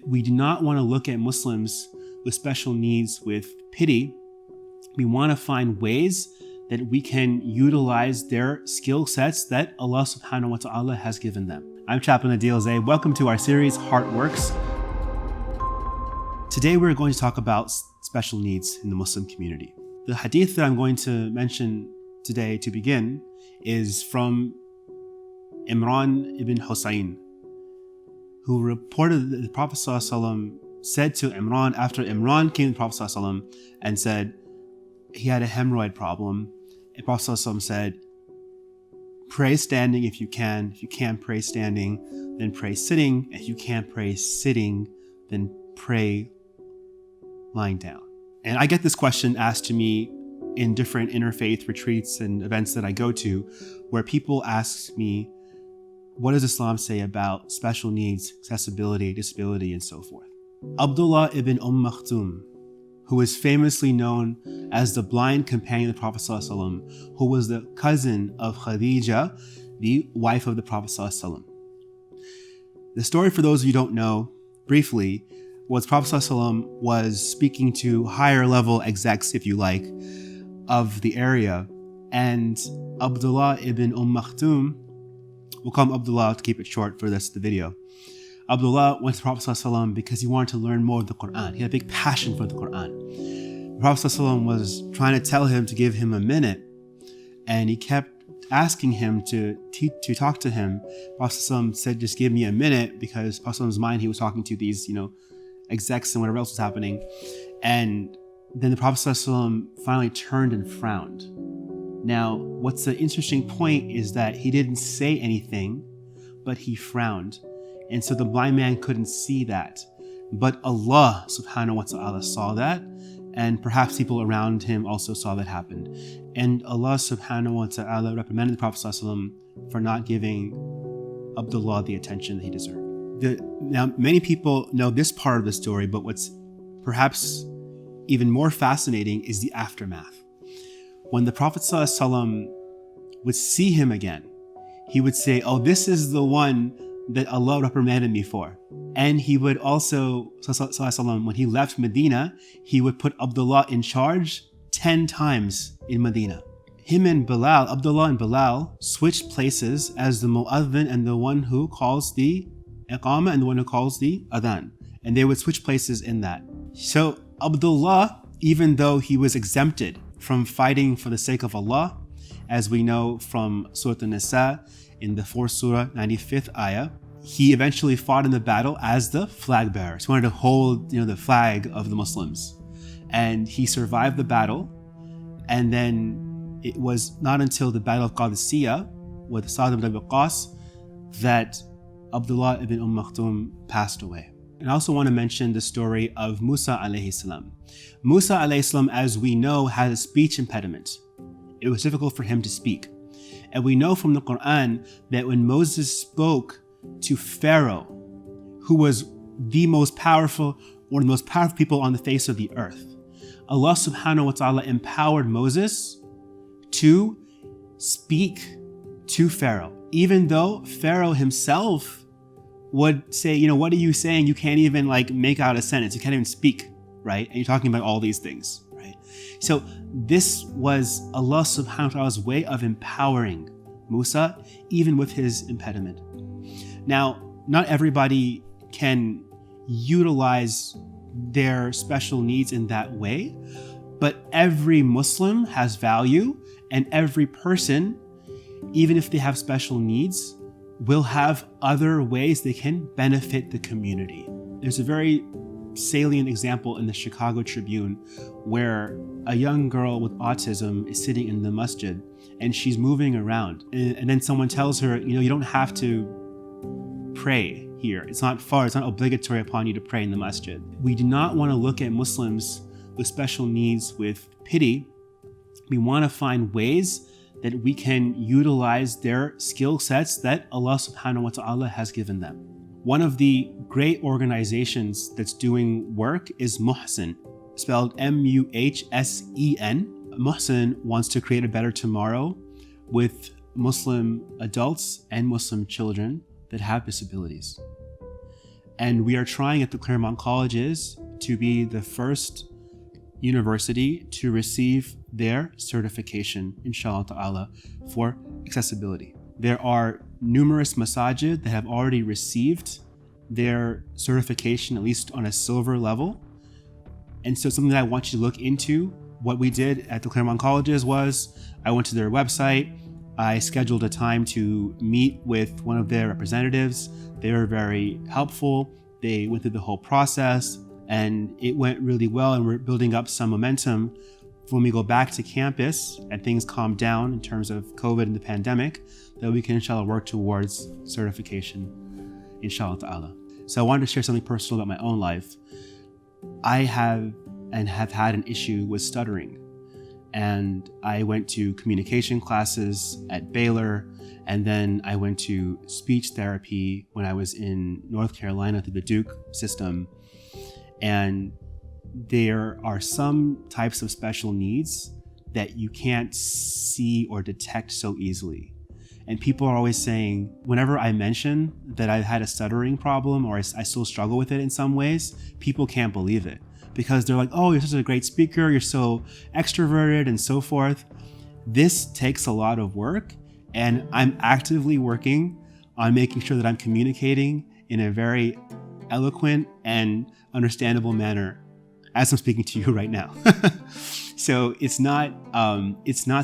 We do not want to look at Muslims with special needs with pity. We want to find ways that we can utilize their skill sets that Allah subhanahu wa ta'ala has given them. I'm Chaplain Adeel Zeb. Welcome to our series, WoRx. Today we're going to talk about special needs in the Muslim community. The hadith that I'm going to mention today to begin is from Imran ibn Hussein, who reported that the Prophet ﷺ said to Imran, after Imran came to the Prophet ﷺ and said he had a hemorrhoid problem, the Prophet ﷺ said, pray standing if you can. If you can't pray standing, then pray sitting. If you can't pray sitting, then pray lying down. And I get this question asked to me in different interfaith retreats and events that I go to, where people ask me, what does Islam say about special needs, accessibility, disability, and so forth? Abdullah ibn Maktoum, who is famously known as the blind companion of the Prophet ﷺ, who was the cousin of Khadija, the wife of the Prophet ﷺ. The story, for those of you who don't know, briefly, was Prophet ﷺ was speaking to higher level execs, if you like, of the area, and Abdullah ibn Maktoum, we'll call him Abdullah to keep it short for this the video. Abdullah went to the Prophet ﷺ because he wanted to learn more of the Quran. He had a big passion for the Quran. The Prophet ﷺ was trying to tell him to give him a minute, and he kept asking him to talk to him. The Prophet ﷺ said, just give me a minute, because Prophet ﷺ's mind, he was talking to these, execs and whatever else was happening. And then the Prophet ﷺ finally turned and frowned. Now, what's the interesting point is that he didn't say anything, but he frowned. And so the blind man couldn't see that. But Allah subhanahu wa ta'ala saw that, and perhaps people around him also saw that happen. And Allah subhanahu wa ta'ala reprimanded the Prophet ﷺ for not giving Abdullah the attention that he deserved. Now, many people know this part of the story, but what's perhaps even more fascinating is the aftermath. When the Prophet ﷺ would see him again, he would say, oh, this is the one that Allah reprimanded me for. And he would also, ﷺ, when he left Medina, he would put Abdullah in charge 10 times in Medina. Him and Bilal, Abdullah and Bilal, switched places as the mu'adhin and the one who calls the iqamah and the one who calls the adhan. And they would switch places in that. So Abdullah, even though he was exempted from fighting for the sake of Allah, as we know from Surah An-Nisa in the 4th Surah, 95th ayah, he eventually fought in the battle as the flag bearer. He wanted to hold, the flag of the Muslims. And he survived the battle. And then it was not until the Battle of Qadisiyah with Sa'd ibn Abi Waqqas that Abdullah ibn Maktoum passed away. And I also want to mention the story of Musa alayhi salam. Musa alayhi salam, as we know, had a speech impediment. It was difficult for him to speak. And we know from the Quran that when Moses spoke to Pharaoh, who was the most powerful, one of the most powerful people on the face of the earth, Allah subhanahu wa ta'ala empowered Moses to speak to Pharaoh. Even though Pharaoh himself would say, what are you saying? You can't even make out a sentence. You can't even speak, right? And you're talking about all these things, right? So this was Allah subhanahu wa ta'ala's way of empowering Musa, even with his impediment. Now, not everybody can utilize their special needs in that way, but every Muslim has value, and every person, even if they have special needs, will have other ways they can benefit the community. There's a very salient example in the Chicago Tribune where a young girl with autism is sitting in the masjid and she's moving around. And then someone tells her, you don't have to pray here. It's not obligatory upon you to pray in the masjid. We do not want to look at Muslims with special needs with pity. We want to find ways that we can utilize their skill sets that Allah subhanahu wa ta'ala has given them. One of the great organizations that's doing work is Muhsin, spelled M-U-H-S-E-N. Muhsin wants to create a better tomorrow with Muslim adults and Muslim children that have disabilities. And we are trying at the Claremont Colleges to be the first university to receive their certification, inshallah ta'ala, for accessibility. There are numerous masajid that have already received their certification, at least on a silver level. And so something that I want you to look into. What we did at the Claremont Colleges was I went to their website, I scheduled a time to meet with one of their representatives. They were very helpful. They went through the whole process and it went really well, and we're building up some momentum when we go back to campus and things calm down in terms of COVID and the pandemic, that we can inshallah work towards certification, inshallah ta'ala. So I wanted to share something personal about my own life. I have had an issue with stuttering, and I went to communication classes at Baylor, and then I went to speech therapy when I was in North Carolina through the Duke system. And there are some types of special needs that you can't see or detect so easily. And people are always saying, whenever I mention that I've had a stuttering problem or I still struggle with it in some ways, people can't believe it, because they're like, oh, you're such a great speaker, you're so extroverted and so forth. This takes a lot of work, and I'm actively working on making sure that I'm communicating in a very eloquent and understandable manner as I'm speaking to you right now. So it's not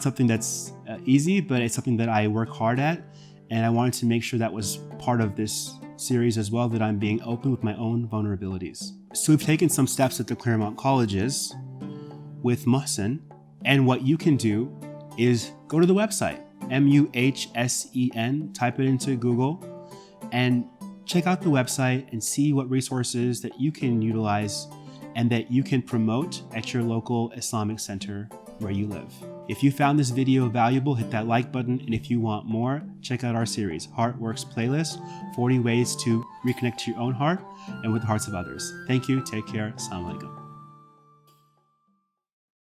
something that's easy, but it's something that I work hard at, and I wanted to make sure that was part of this series as well, that I'm being open with my own vulnerabilities. So we've taken some steps at the Claremont Colleges with Muhsin, and what you can do is go to the website, MUHSEN, type it into Google, and check out the website and see what resources that you can utilize and that you can promote at your local Islamic center where you live. If you found this video valuable, hit that like button, and if you want more, check out our series, WoRx playlist, 40 ways to reconnect to your own heart and with the hearts of others. Thank you, take care, assalamu alaikum.